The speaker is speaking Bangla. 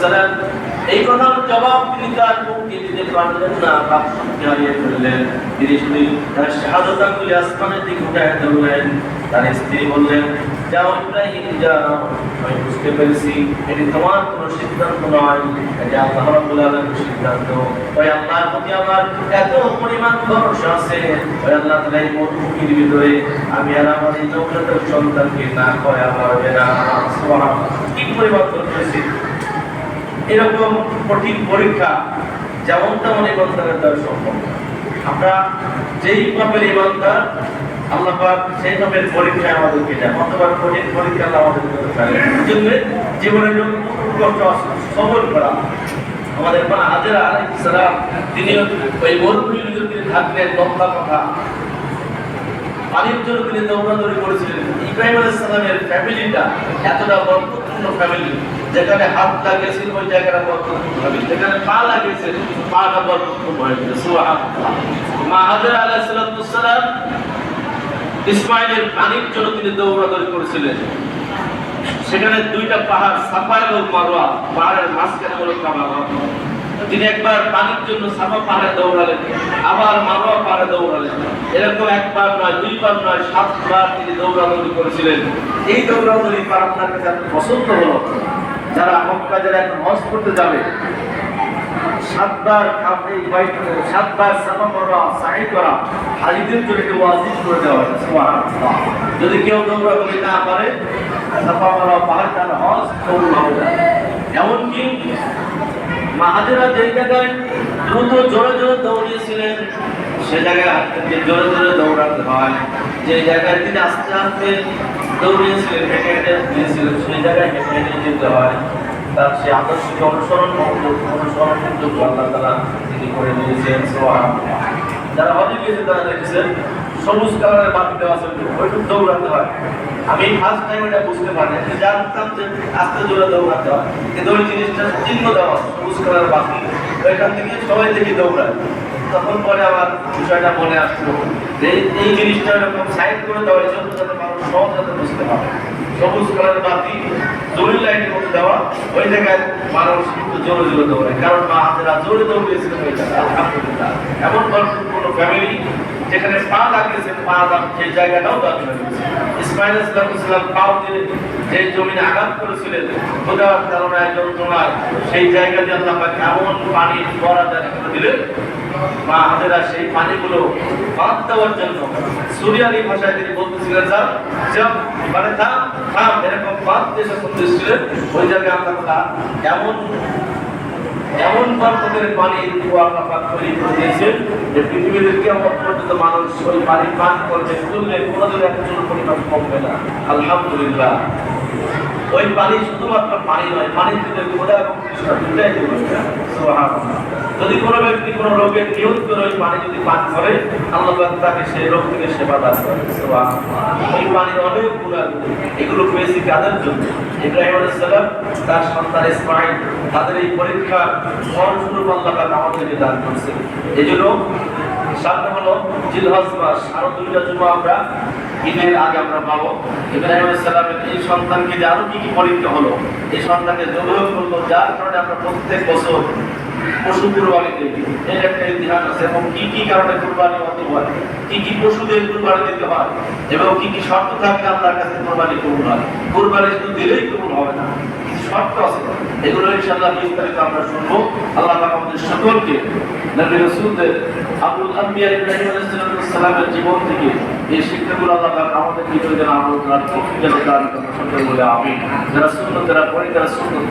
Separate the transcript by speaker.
Speaker 1: সালাম এই কথার জবাব তিনি তার মুখে দিতে পারলেন না, বাক্যকে হারিয়ে ফেললেন। তিনি শুধু তার শাহাদাত আঙ্গুলি আসমানের দিকে উঠায় ধরলেন। তার স্ত্রী বললেন, যাও ইব্রাহিম যাও, আমি বুঝতে পেরেছি এটি তোমার কোনো সিদ্ধান্ত নয়, এটি আল্লাহ রাব্বুল আলামিনের সিদ্ধান্ত। ওই আল্লাহর প্রতি আমার এত পরিমাণ ভরসা আছে, ওই আল্লাহ তাআলা এই মরুভূমির ভিতরে আমি আর আমার এই নবজাতক সন্তানকে না খোয়া পারবে না। সুবহানাল্লাহ, কি পরিমাণ করতেছি। এরকম কঠিন পরীক্ষা যেমন তেমন ইমানদারের দ্বারা সম্ভব। আমরা যেই ভাবে ইমানদার, আল্লাহ পাক সেই ভাবে পরীক্ষায় আমাদেরকে দেন, অথবা কঠিন পরীক্ষা আল্লাহ আমাদেরকে দিতে পারে। এজন্য জীবনের জন্য কষ্ট সবর করা। আমাদের মা হাজেরা আলাইহিস সালাম তিনি ওই মরুভূমির ভিতরে থাকলেন, লম্বা কথা পানির জন্য তিনি দৌড়াদৌড়ি করেছিলেন। ইব্রাহিম আলাইহিস সালামের ফ্যামিলিটা এতটা বরকতপূর্ণ ফ্যামিলি, যেখানে হাত লাগিয়েছিল ওই জায়গাটা বরকতপূর্ণ ফ্যামিলি, যেখানে পা লাগিয়েছে পাটা বরকতপূর্ণ হয়ে গেছে। সুবহানাল্লাহ। মা হাজেরা আলাইহিস সালাম ইসমাইলের পানির জন্য তিনি দৌড়াদৌড়ি করেছিলেন। সেখানে দুইটা পাহাড়, সাফা এবং মারওয়া, পাহাড়ের মাঝখানে হলো কাবা। তিনি একবার পানির জন্য সাফা পাহাড়ে দৌড়ালেন, আবার মারওয়া পাহাড়ে দৌড়ালেন। এরকম একবার নয়, দুইবার নয়, 7 বার তিনি দৌড়াদৌড়ি করেছিলেন। এই দৌড়াদৌড়ি পার আপনার কাছে পছন্দ হলো? যারা মক্কা, যারা এখন হজ করতে যাবে, 7 বার সাফা মারওয়া সাই করা হাজিদের জন্য ওয়াজিব করে দেওয়া হয়েছে। সুবহানাল্লাহ। যদি কেউ দৌড়াদৌড়ি না পারে, সাফা মারওয়া পাহাড় তার হজ কবুল হবে না। এমনকি মা হাজেরা যে জায়গায় দ্রুত জোরে জোরে দৌড়িয়েছিলেন, সে জায়গায় জোরে জোরে দৌড়াতে হয়। যে জায়গায় তিনি আস্তে আস্তে দৌড়িয়েছিলেন, হেঁটে হেঁটে গিয়েছিলেন, সেই জায়গায় হেঁটে হেঁটে যেতে হয়। তার সে আদর্শকে অনুসরণ যোগ্য আল্লাহ তাআলা তিনি করে দিয়েছেন। সুবহানাল্লাহ। যারা হজে গিয়েছে তারা দেখেছেন সবুজ কালারের বাতি দেওয়া আছে, ওইটুকু দৌড়াতে হয়। আমি ফার্স্ট টাইম এটা বুঝতে পারি, জানতাম যে আস্তে জোরে দৌড়াতে হয়, কিন্তু ওই জিনিসটা চিহ্ন দেওয়া সবুজ কালারের বাতি, ওইখান থেকে সবাই দেখি দৌড়ায়। তখন পরে আমার বিষয়টা মনে আসলো যে এই জিনিসটা এরকম সাইড করে দেওয়া, এই জন্য যাতে মানুষ সহজ যাতে বুঝতে পারে। সবুজ কালারের বাতি জোরে লাইটের মধ্যে দেওয়া, ওই জায়গায় মানুষ কিন্তু জোরে জোরে দৌড়ায়, কারণ মা হাজেরা জোরে দৌড়িয়েছিলেন ওই জায়গায়। আলহামদুলিল্লাহ, এমন বরকতপূর্ণ ফ্যামিলি যেখানে পা লাগিয়েছে, পা দাম সেই জায়গাটাও দাবি হয়েছে। ইসমাইল আলাইহিস সালাম পাও দিয়ে যে জমিনে আঘাত করেছিলেন খোদার কারণে যন্ত্রণায়, সেই জায়গাতে আল্লাহ পাক এমন পানি বরাদ্দ রেখে দিলেন, মা হাজেরা সেই পানিগুলো বাদ দেওয়ার জন্য সুরিয়ানি ভাষায় তিনি বলতেছিলেন, যাও মানে থাম থাম, এরকম বাদ দিয়ে যখন দিচ্ছিলেন, ওই জায়গায় আল্লাহ এমন বরকতের পানি আল্লাহ পাক তৈরি করে দিয়েছেন যে পৃথিবীতে কিয়ামত পর্যন্ত মানুষ ওই পানি পান করবে, তুললে কোনোদিন একচুল পরিমাণ কমবে না। আলহামদুলিল্লাহ। ওই পানি শুধুমাত্র পানি নয়, পানির ভিতরে খোদা এবং তৃষ্ণা দুটাই রয়েছে। সুবহানাল্লাহ। যদি কোনো ব্যক্তি কোনো রোগের নিয়ত করে ওই পানি যদি পান করে, আল্লাহ পাক তাকে সেই রোগ থেকে সেবা দান করে। সুবহানাল্লাহ। ওই পানির অনেক গুণাগুণ, এগুলো পেয়েছি কাদের জন্য? ইব্রাহিম আলাইহিস সালাম, তার সন্তান ইসমাঈল, তাদের এই পরীক্ষার ফলস্বরূপ আল্লাহ পাক আমাদেরকে দান করছে। এজন্য সামনে হলো জিলহজ মাস, আরো 2টা জুমা আমরা ঈদের আগে আমরা পাবো। ইব্রাহিম আলাইহিস সালামের এই সন্তানকে যে আরো কি কি পরীক্ষা হলো, এই সন্তানকে জবাই করলো, যার কারণে আমরা প্রত্যেক বছর পশু কুরবানি দিই। এর একটা ইতিহাস আছে, এবং কি কি কারণে কুরবানি হতে হয়, কি কি পশুদের কুরবানি দিতে হয়, এবং কি কি শর্ত থাকলে আল্লাহর কাছে কুরবানি কবুল হয়। কুরবানি শুধু দিলেই কবুল হবে না, শর্ত আছে। এগুলো ইনশাআল্লাহ বিস্তারিত আমরা শুনবো। আল্লাহ পাক আমাদের সকলকে নবী রাসূলদের আবুল আম্বিয়া ইব্রাহিম আলাইহিস সালামের জীবন থেকে এই শিক্ষাগুলো আল্লাহ পাক আমাদের ভিতরে যেন আমল করার তৌফিক দান করেন। সকলে বলে আমিন। যারা সুন্নাত যারা পড়ে, যারা সুন্নাত